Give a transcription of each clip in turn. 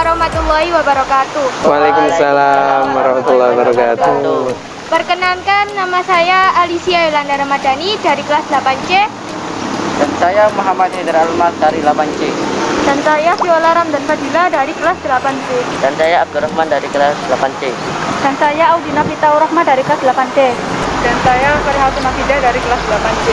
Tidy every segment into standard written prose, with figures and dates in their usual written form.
warahmatullahi wabarakatuh. Waalaikumsalam warahmatullahi wabarakatuh. Perkenalkan, nama saya Alicia Yolanda Ramadhani dari kelas 8C. Dan saya Muhammad Haidar Almas dari 8C. Dan saya Viola Ramdan Fadila dari kelas 8C. Dan saya Abdurrahman dari kelas 8C. Dan saya Audina Pita Rahma dari kelas 8C. Dan saya Farihatun Nafidah dari kelas 8C.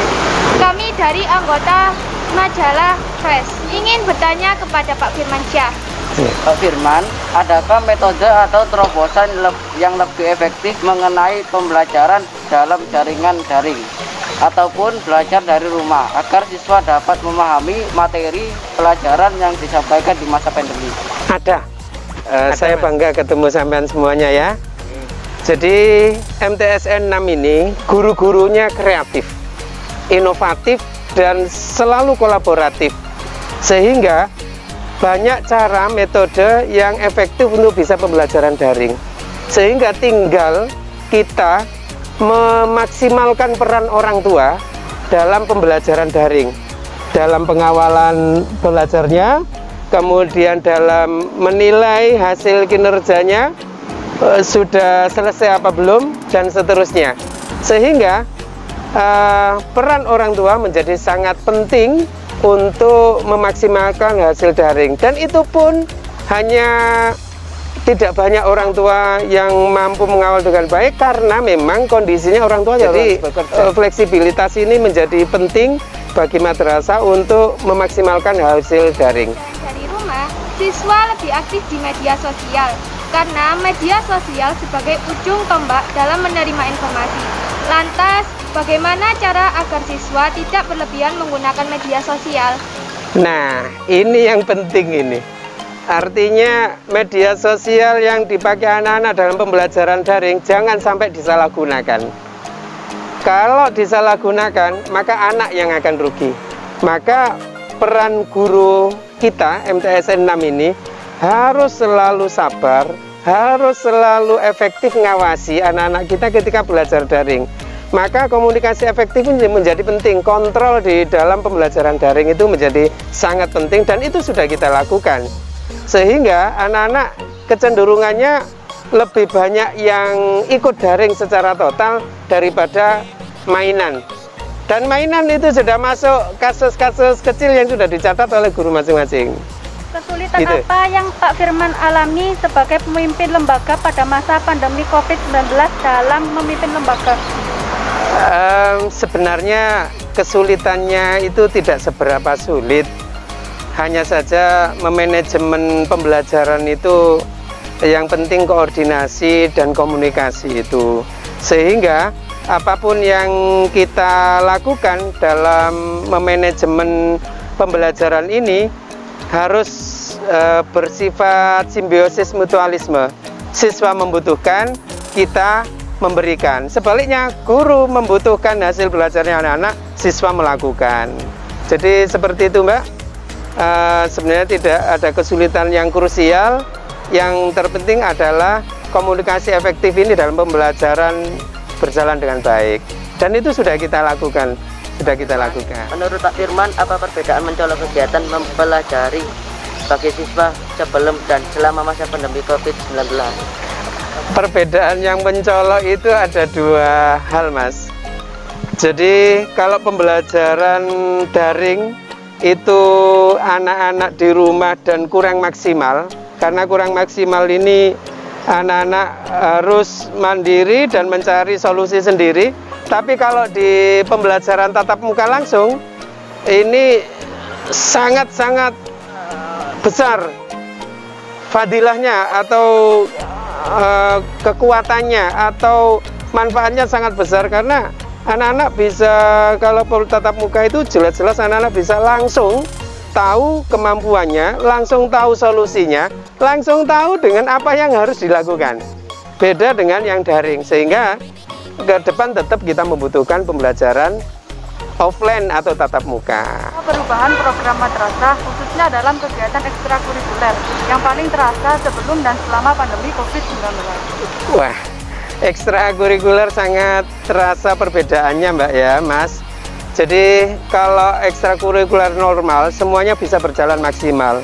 Kami dari anggota majalah Fresh ingin bertanya kepada Pak Firmansyah. Pak Firman, adakah metode atau terobosan yang lebih efektif mengenai pembelajaran dalam jaringan daring ataupun belajar dari rumah agar siswa dapat memahami materi pelajaran yang disampaikan di masa pandemi? Ada. Saya bangga ketemu sampean semuanya ya. Jadi MTSN 6 ini guru-gurunya kreatif, inovatif, dan selalu kolaboratif. Sehingga banyak cara metode yang efektif untuk bisa pembelajaran daring. Sehingga tinggal kita memaksimalkan peran orang tua dalam pembelajaran daring, dalam pengawalan belajarnya, kemudian dalam menilai hasil kinerjanya, sudah selesai apa belum, dan seterusnya. Sehingga peran orang tua menjadi sangat penting untuk memaksimalkan hasil daring, dan itu pun hanya tidak banyak orang tua yang mampu mengawal dengan baik karena memang kondisinya orang tua. Jadi fleksibilitas ini menjadi penting bagi madrasah untuk memaksimalkan hasil daring. Dari rumah, siswa lebih aktif di media sosial karena media sosial sebagai ujung tombak dalam menerima informasi. Lantas, bagaimana cara agar siswa tidak berlebihan menggunakan media sosial? Nah, ini yang penting ini. Artinya media sosial yang dipakai anak-anak dalam pembelajaran daring jangan sampai disalahgunakan. Kalau disalahgunakan, maka anak yang akan rugi. Maka peran guru kita, MTSN 6 ini, harus selalu sabar, harus selalu efektif mengawasi anak-anak kita ketika belajar daring. Maka komunikasi efektif menjadi penting, kontrol di dalam pembelajaran daring itu menjadi sangat penting, dan itu sudah kita lakukan. Sehingga anak-anak kecenderungannya lebih banyak yang ikut daring secara total daripada mainan. Dan mainan itu sudah masuk kasus-kasus kecil yang sudah dicatat oleh guru masing-masing. Kesulitan apa yang Pak Firman alami sebagai pemimpin lembaga pada masa pandemi COVID-19 dalam memimpin lembaga? Sebenarnya kesulitannya itu tidak seberapa sulit. Hanya saja memanajemen pembelajaran itu yang penting koordinasi dan komunikasi itu. Sehingga apapun yang kita lakukan dalam memanajemen pembelajaran ini harus bersifat simbiosis mutualisme. Siswa membutuhkan, kita memberikan. Sebaliknya, guru membutuhkan hasil belajarnya anak-anak, siswa melakukan. Jadi seperti itu, Mbak. Sebenarnya tidak ada kesulitan yang krusial. Yang terpenting adalah komunikasi efektif ini dalam pembelajaran berjalan dengan baik. Dan itu sudah kita lakukan. Menurut Pak Firman, apa perbedaan mencolok kegiatan mempelajari bagi siswa sebelum dan selama masa pandemi COVID-19? Perbedaan yang mencolok itu ada dua hal, Mas. Jadi kalau pembelajaran daring itu anak-anak di rumah dan kurang maksimal, karena kurang maksimal ini anak-anak harus mandiri dan mencari solusi sendiri. Tapi kalau di pembelajaran tatap muka langsung ini sangat-sangat besar fadilahnya atau kekuatannya atau manfaatnya sangat besar, karena anak-anak bisa, kalau tatap muka itu jelas-jelas anak-anak bisa langsung tahu kemampuannya, langsung tahu solusinya, langsung tahu dengan apa yang harus dilakukan. Beda dengan yang daring, sehingga ke depan tetap kita membutuhkan pembelajaran offline atau tatap muka. Perubahan program madrasah khususnya dalam kegiatan ekstrakurikuler yang paling terasa sebelum dan selama pandemi COVID-19. Wah, ekstrakurikuler sangat terasa perbedaannya, Mbak ya, Mas. Jadi kalau ekstrakurikuler normal semuanya bisa berjalan maksimal.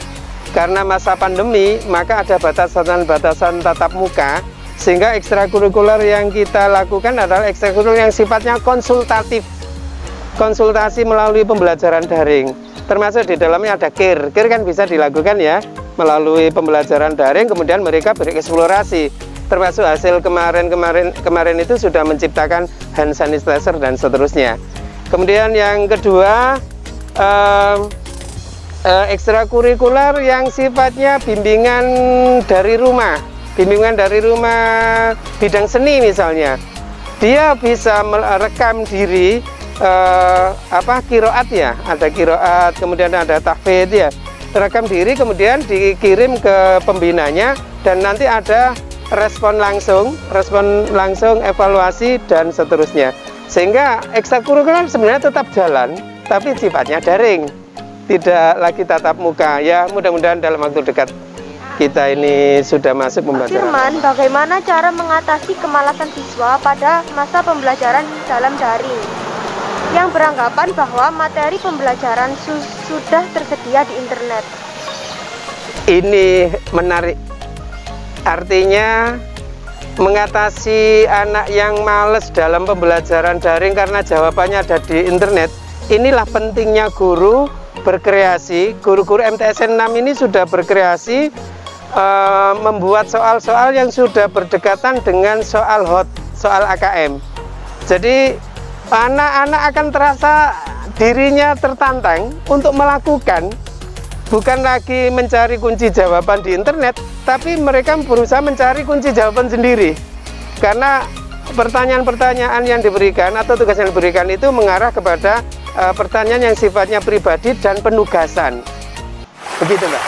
karena masa pandemi, maka ada batasan-batasan tatap muka, sehingga ekstrakurikuler yang kita lakukan adalah ekstrakurikuler yang sifatnya konsultatif, konsultasi melalui pembelajaran daring, termasuk di dalamnya ada KIR. KIR kan bisa dilakukan ya melalui pembelajaran daring, kemudian mereka bereksplorasi, termasuk hasil kemarin itu sudah menciptakan hand sanitizer dan seterusnya. Kemudian yang kedua, ekstrakurikuler yang sifatnya bimbingan dari rumah, bidang seni misalnya. Dia bisa merekam diri kiroat ya, ada kiroat, kemudian ada tahfidz ya, rekam diri kemudian dikirim ke pembinanya, dan nanti ada respon langsung, evaluasi dan seterusnya. Sehingga ekstrakurikuler sebenarnya tetap jalan, tapi sifatnya daring, tidak lagi tatap muka. Ya, mudah-mudahan dalam waktu dekat kita ini sudah masuk pembelajaran. Firman, bagaimana cara mengatasi kemalasan siswa pada masa pembelajaran dalam daring yang beranggapan bahwa materi pembelajaran sudah tersedia di internet? Ini menarik. Artinya mengatasi anak yang males dalam pembelajaran daring karena jawabannya ada di internet. Inilah pentingnya guru berkreasi. Guru-guru MTSN 6 ini sudah berkreasi, membuat soal-soal yang sudah berdekatan dengan soal hot, soal AKM. Jadi anak-anak akan terasa dirinya tertantang untuk melakukan, bukan lagi mencari kunci jawaban di internet, tapi mereka berusaha mencari kunci jawaban sendiri. Karena pertanyaan-pertanyaan yang diberikan atau tugas yang diberikan itu mengarah kepada pertanyaan yang sifatnya pribadi dan penugasan. Begitu, Mbak.